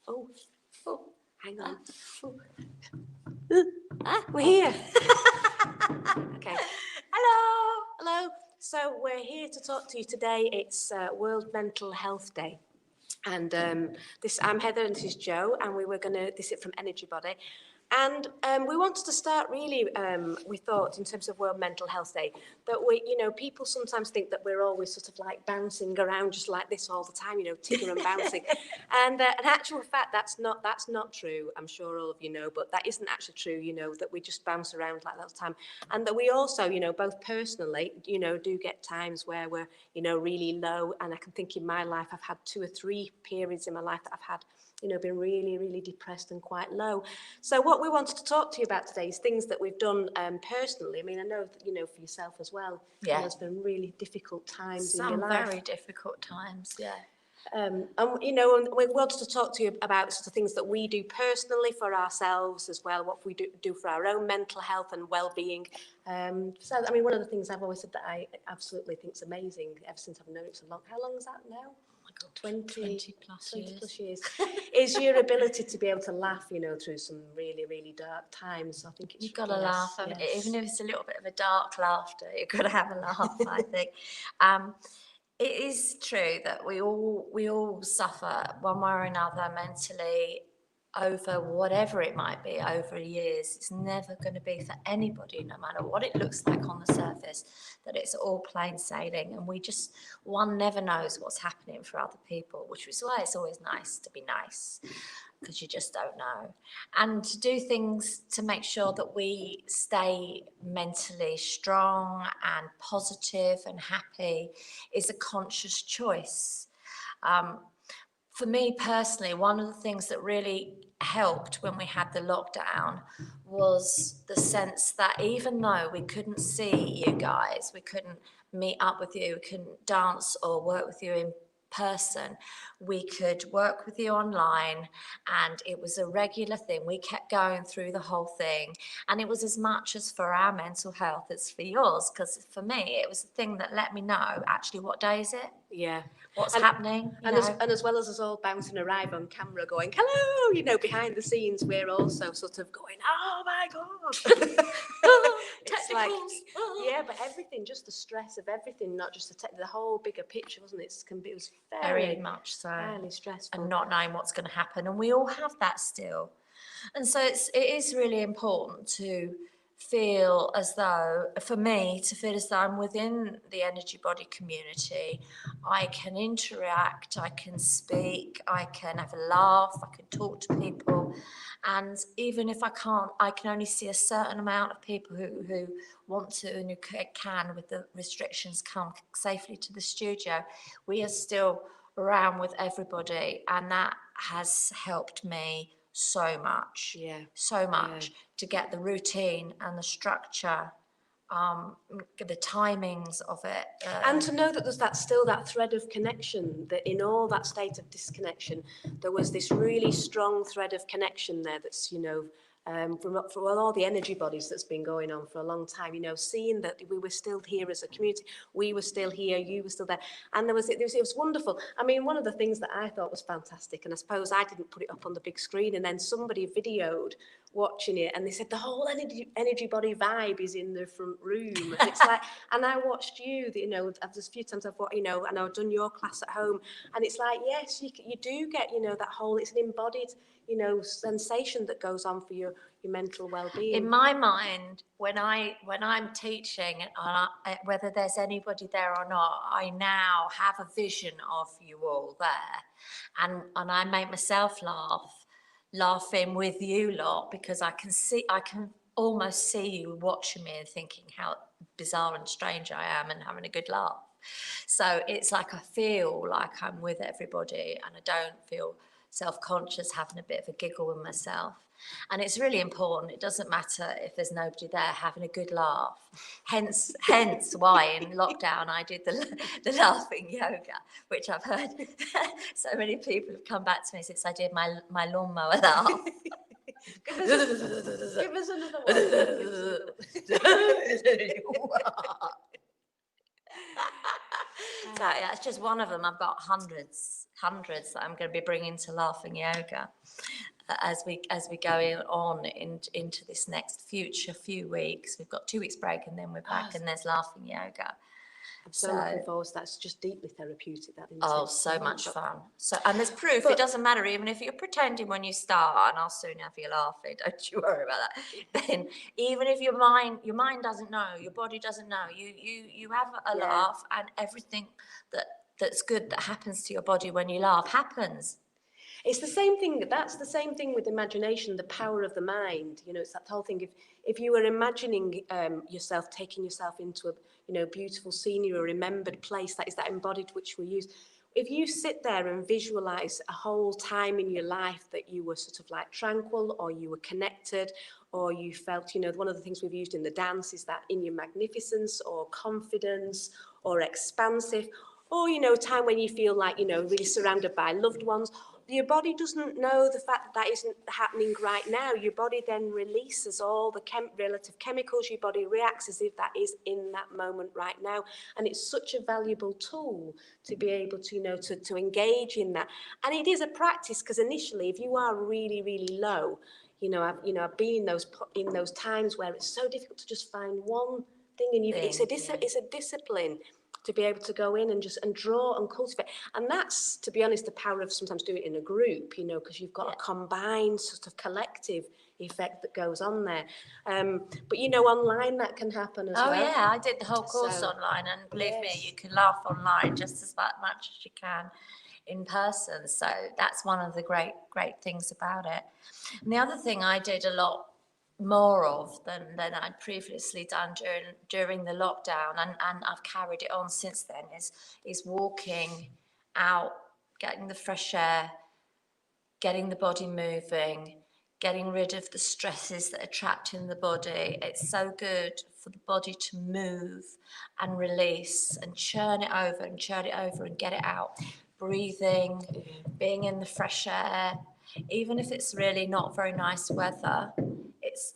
Oh, hang on. We're here. Okay. Hello. So we're here to talk to you today. It's World Mental Health Day. And I'm Heather and this is Jo, and this is from Energy Body. And we wanted to start really, we thought, in terms of World Mental Health Day, that people sometimes think that we're always sort of like bouncing around just like this all the time, ticking and bouncing. And in actual fact, that's not true. I'm sure all of you know, but that isn't actually true, that we just bounce around like that all the time. And that we also, both personally, do get times where we're, really low. And I can think in my life, I've had 2 or 3 periods in my life that I've had, been really, really depressed and quite low. So what we wanted to talk to you about today is things that we've done personally. I mean, I know that, for yourself as well. Yeah. There's been really difficult times Some in your life. very difficult times, yeah. And we wanted to talk to you about sort of things that we do personally for ourselves as well, what we do for our own mental health and well-being. So, I mean, one of the things I've always said that I absolutely think is amazing ever since I've known it so long. How long is that now? 20 plus years is your ability to be able to laugh, through some really, really dark times. So I think You've got to laugh, even if it's a little bit of a dark laughter. You've got to have a laugh. I think it is true that we all suffer one way or another mentally over whatever it might be over years. It's never going to be for anybody, no matter what it looks like on the surface, that it's all plain sailing, and one never knows what's happening for other people, which is why it's always nice to be nice, because you just don't know. And to do things to make sure that we stay mentally strong and positive and happy is a conscious choice. For me personally, one of the things that really helped when we had the lockdown was the sense that even though we couldn't see you guys, we couldn't meet up with you, we couldn't dance or work with you in person, we could work with you online, and it was a regular thing. We kept going through the whole thing, and it was as much as for our mental health as for yours, because for me it was the thing that let me know actually what day is it, what's happening, and as well as us all bouncing around on camera going hello, behind the scenes we're also sort of going, oh my god. It's like, but everything, just the stress of everything, not just the whole bigger picture, wasn't it? It was very much so, fairly stressful, and not knowing what's going to happen, and we all have that still. And so it is really important to feel as though, for me, to feel as though I'm within the Energy Body community. I can interact, I can speak, I can have a laugh, I can talk to people. And even if I can't, I can only see a certain amount of people who want to and who can, with the restrictions, come safely to the studio. We are still around with everybody, and that has helped me so much, to get the routine and the structure, the timings of it, and to know that there's that thread of connection, that in all that state of disconnection there was this really strong thread of connection there, that's from all the energy bodies that's been going on for a long time, seeing that we were still here as a community, we were still here, you were still there, and it was wonderful. I mean, one of the things that I thought was fantastic, and I suppose I didn't put it up on the big screen, and then somebody videoed watching it, and they said the whole energy body vibe is in the front room. And it's like, and I watched you, there's a few times I've watched, and I've done your class at home, and it's like, yes, you do get, that whole, it's an embodied, sensation that goes on for your mental well-being. In my mind, when I'm teaching, whether there's anybody there or not, I now have a vision of you all there, and I make myself laughing with you lot, because I can almost see you watching me and thinking how bizarre and strange I am, and having a good laugh. So it's like I feel like I'm with everybody, and I don't feel self-conscious having a bit of a giggle with myself. And it's really important. It doesn't matter if there's nobody there, having a good laugh. Hence why in lockdown I did the laughing yoga, which I've heard so many people have come back to me since I did my lawnmower laugh. Give us another one. So yeah, it's just one of them. I've got hundreds that I'm going to be bringing to Laughing Yoga as we go into this next future few weeks. We've got 2 weeks break and then we're back, and there's Laughing Yoga. I'm so looking forward to that. It's just deeply therapeutic, that, isn't Oh, it? so much fun. So, and there's proof. It doesn't matter, even if you're pretending when you start, and I'll soon have you laughing. Don't you worry about that. Then, even if your mind doesn't know, your body doesn't know, you have a laugh, and everything that's good that happens to your body when you laugh happens. It's the same thing. That's the same thing with imagination, the power of the mind. You know, it's that whole thing. If you were imagining yourself taking yourself into a beautiful scenery or remembered place, that is that embodied which we use. If you sit there and visualize a whole time in your life that you were sort of like tranquil, or you were connected, or you felt, one of the things we've used in the dance is that in your magnificence or confidence or expansive, or, a time when you feel like, really surrounded by loved ones. Your body doesn't know the fact that isn't happening right now. Your body then releases all the relative chemicals. Your body reacts as if that is in that moment right now. And it's such a valuable tool to be able to, to engage in that. And it is a practice, because initially, if you are really, really low, I've been in those times where it's so difficult to just find one thing, and it's a discipline to be able to go in and draw and cultivate. And that's, to be honest, the power of sometimes doing it in a group, because you've got a combined sort of collective effect that goes on there. But, online that can happen as well. Oh, yeah, I did the whole course online, and believe me, you can laugh online just as much as you can in person. So that's one of the great things about it. And the other thing I did a lot more of than I'd previously done during the lockdown, and I've carried it on since then, is walking out, getting the fresh air, getting the body moving, getting rid of the stresses that are trapped in the body. It's so good for the body to move and release and churn it over and get it out. Breathing, being in the fresh air, even if it's really not very nice weather.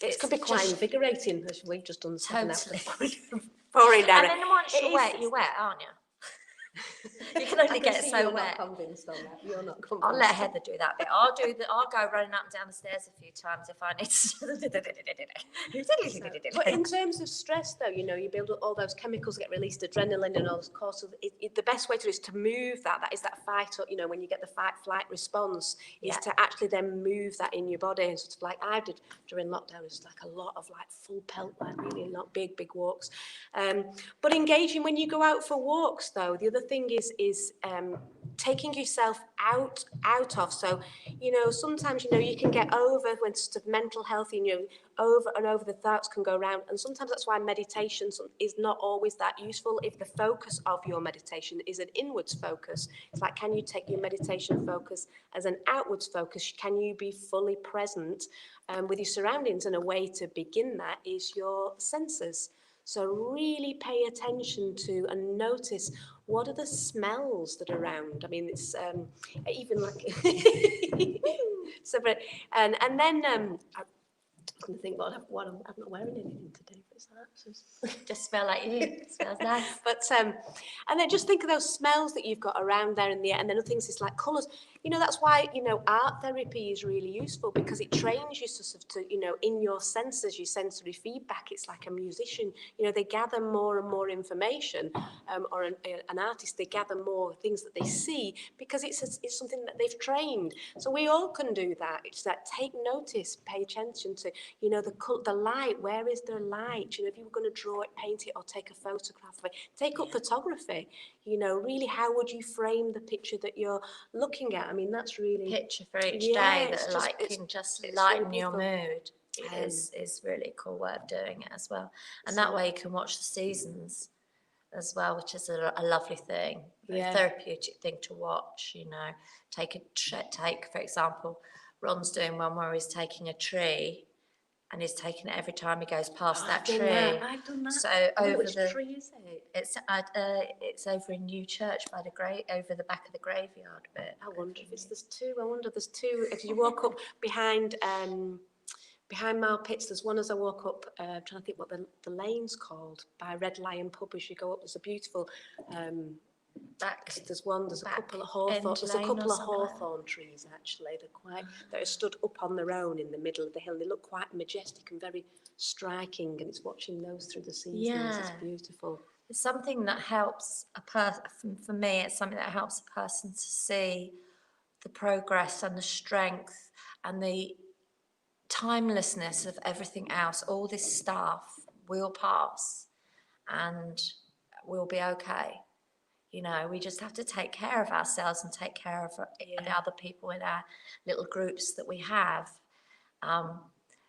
It could be quite invigorating, as we've just done. Totally. Pouring down. And then once you're wet, aren't you? You can only get so you're wet. Not convinced on that. You're not convinced. I'll let Heather do that bit. I'll go running up and down the stairs a few times if I need to. But in terms of stress, though, you build up all those chemicals, get released, adrenaline and all those cortisol. The best way to do is to move that. That is that fight, when you get the fight-flight response, is to actually then move that in your body. And sort of like I did during lockdown, it's like a lot of like full pelt, like really not big walks. But engaging when you go out for walks, though, the other thing is taking yourself out of. So, sometimes, you can get over when sort of mental health, over and over the thoughts can go around. And sometimes that's why meditation is not always that useful. If the focus of your meditation is an inwards focus, it's like, can you take your meditation focus as an outwards focus? Can you be fully present with your surroundings? And a way to begin that is your senses. So really pay attention to and notice, what are the smells that are around? I mean, it's even like so. But and then I'm going to think what I'm not wearing anything today. But it's that just smell like you. It smells nice. But and then just think of those smells that you've got around there in the air, and then other things is like colours. That's why art therapy is really useful, because it trains you sort of to in your senses, your sensory feedback. It's like a musician. They gather more and more information, or an artist, they gather more things that they see, because it's something that they've trained. So we all can do that. It's that take notice, pay attention to the light. Where is there light? If you were going to draw it, paint it, or take a photograph of it, take up photography. Really, how would you frame the picture that you're looking at? I mean, that's really picture for each day that can just lighten really your mood. Is really a cool way of doing it as well. And that way you can watch the seasons as well, which is a lovely thing, a therapeutic thing to watch. Take for example, Ron's doing one where he's taking a tree, and he's taking it every time he goes past that tree. I've done that. So which tree is it? It's over in New Church by over the back of the graveyard bit. I wonder if there's two. There's two. If you walk up behind Mile Pits, there's one as I walk up, trying to think what the lane's called, by Red Lion Pub. As you go up, there's a beautiful back. There's a Back couple of hawthorn. end There's a lane couple or of something like that. hawthorn trees actually. That are stood up on their own in the middle of the hill. They look quite majestic and very striking, and it's watching those through the seasons. It's Yeah. beautiful. It's something that helps a person. For me, it's something that helps a person to see the progress and the strength and the timelessness of everything else. All this stuff will pass, and we'll be okay. You know, we just have to take care of ourselves and take care of the other people in our little groups that we have.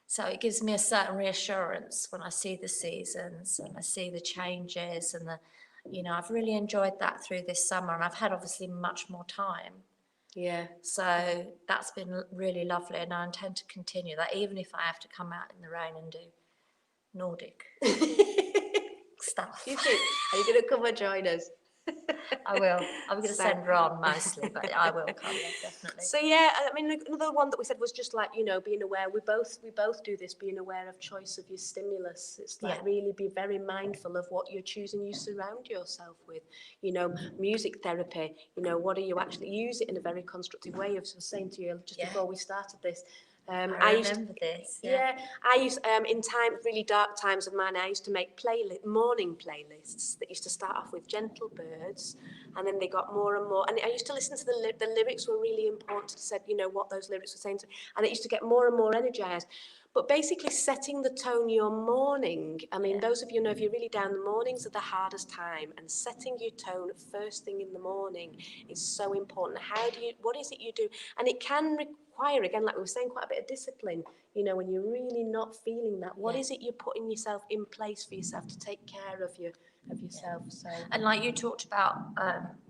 So it gives me a certain reassurance when I see the seasons and I see the changes and I've really enjoyed that through this summer, and I've had obviously much more time. Yeah. So that's been really lovely, and I intend to continue that, even if I have to come out in the rain and do Nordic stuff. You think? Are you going to come and join us? I will. I'm going to So- send Ron mostly, but I will come, yeah, definitely. So yeah, I mean, another one that we said was just like, being aware. We both do this, being aware of choice of your stimulus. It's like really be very mindful of what you're choosing. You surround yourself with, music therapy. What are you actually use it in a very constructive way. I was saying to you just before we started this. I remember this. Yeah, I used in really dark times of mine. I used to make morning playlists that used to start off with gentle birds, and then they got more and more. And I used to listen to the lyrics were really important. Said what those lyrics were saying, and it used to get more and more energized. But basically, setting the tone your morning. I mean, those of you know, if you're really down, the mornings are the hardest time, and setting your tone first thing in the morning is so important. What is it you do? And it can require, again, like we were saying, quite a bit of discipline. When you're really not feeling that, what is it you're putting yourself in place for yourself to take care of yourself? So, and like you talked about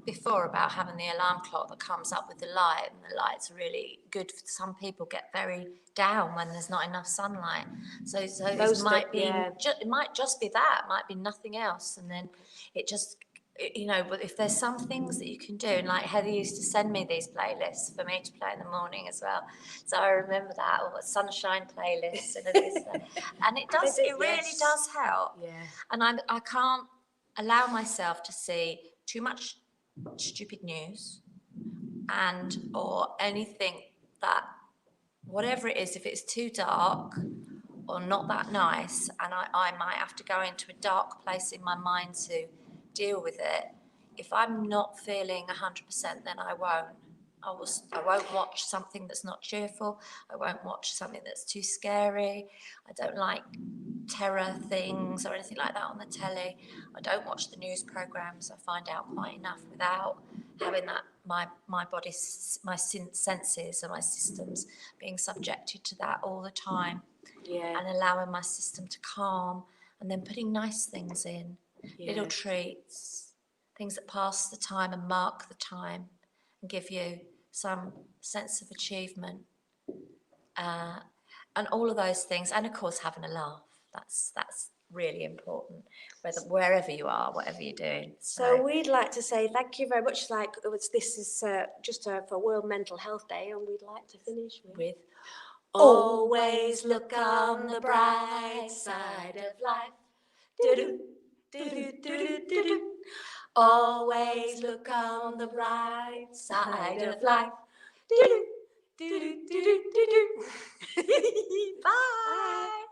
before about having the alarm clock that comes up with the light, and the light's really good. Some people get very down when there's not enough sunlight. So it might be it might just be that, it might be nothing else, and then it just. But if there's some things that you can do, and like Heather used to send me these playlists for me to play in the morning as well. So I remember that, or a sunshine playlist and this, and it really does help. Yeah. And I can't allow myself to see too much stupid news or anything that, whatever it is, if it's too dark or not that nice, and I might have to go into a dark place in my mind to deal with it. If I'm not feeling 100%, then I won't. I won't watch something that's not cheerful. I won't watch something that's too scary. I don't like terror things or anything like that on the telly. I don't watch the news programs. I find out quite enough without having that my body, my senses and my systems being subjected to that all the time. Yeah. And allowing my system to calm, and then putting nice things in. Little treats, things that pass the time and mark the time and give you some sense of achievement, and all of those things, and of course having a laugh. That's really important, wherever you are, whatever you're doing. So we'd like to say thank you very much. This is just for World Mental Health Day, and we'd like to finish with always look on the bright side of life. Do-do. Do-do-do-do-do-do. Always look on the bright side of life. Do-do. Do-do-do-do-do-do. Bye.